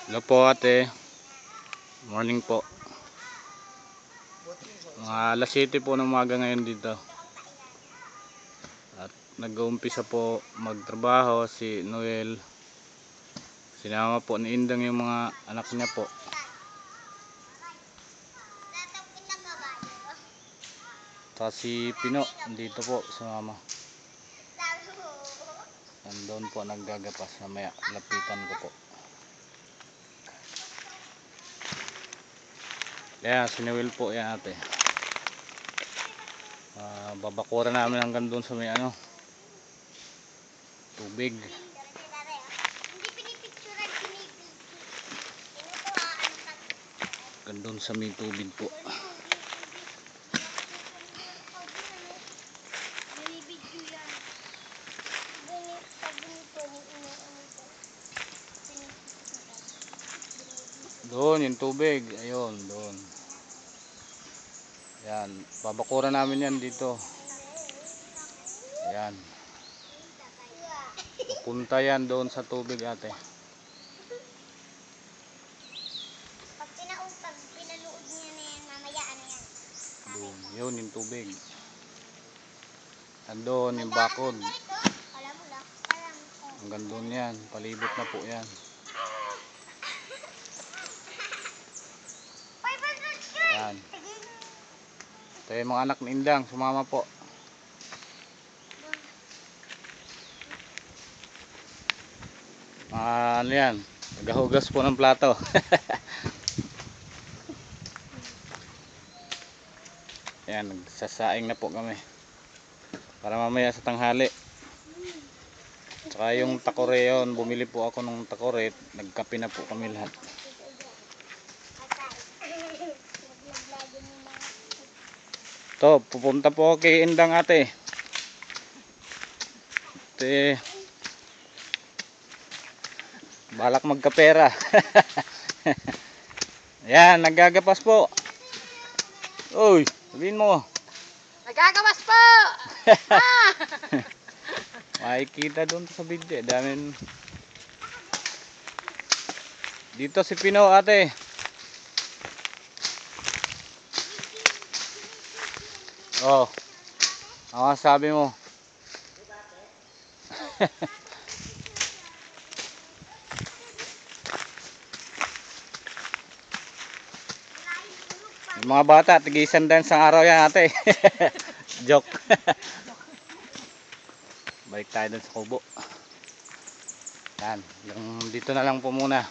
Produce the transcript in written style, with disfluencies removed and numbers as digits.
Hello po ate. Morning po. Mga alas 7 po ng umaga ngayon dito. At nag-uumpisa po magtrabaho si Noel. Sinama po ni Indang yung mga anak niya po. Tapos si Pino dito po sa mama. Nandun po naggagapas, mamaya lapitan ko po. Kaya si Noel po yan ate. Babakura namin hanggang doon sa may tubig. Hanggang doon sa may tubig po. Doon yung tubig, ayun, doon. Yan, babakura namin yan dito. Ayan. Pupunta yan doon sa tubig ate. Pag pinaluod niya na yan, mamaya ano yan? Doon, yun yung tubig. Andun yung bakod. Alam mo lang. Hanggang doon yan, palibot na po yan. Ayan. Ito yung mga anak ni Indang, sumama po. Ano yan, naghuhugas po ng plato. Ayan, nagsasaing na po kami para mamaya sa tanghali. Tsaka yung takore yun, bumili po ako ng takore, nagkape na po kami lahat. To, pupunta po kay Indang ate. Ate, balak magkapera. Ayan, naggagapas po. Uy, sabihin mo. Nagagawas po! Makikita doon sa video. Dami. Dito si Pino ate. Oh. Ano sabi mo? Yung mga bata, tigisan din sa araw yan ate. Joke. Balik tayo dun sa kubo. Yan, dito na lang po muna.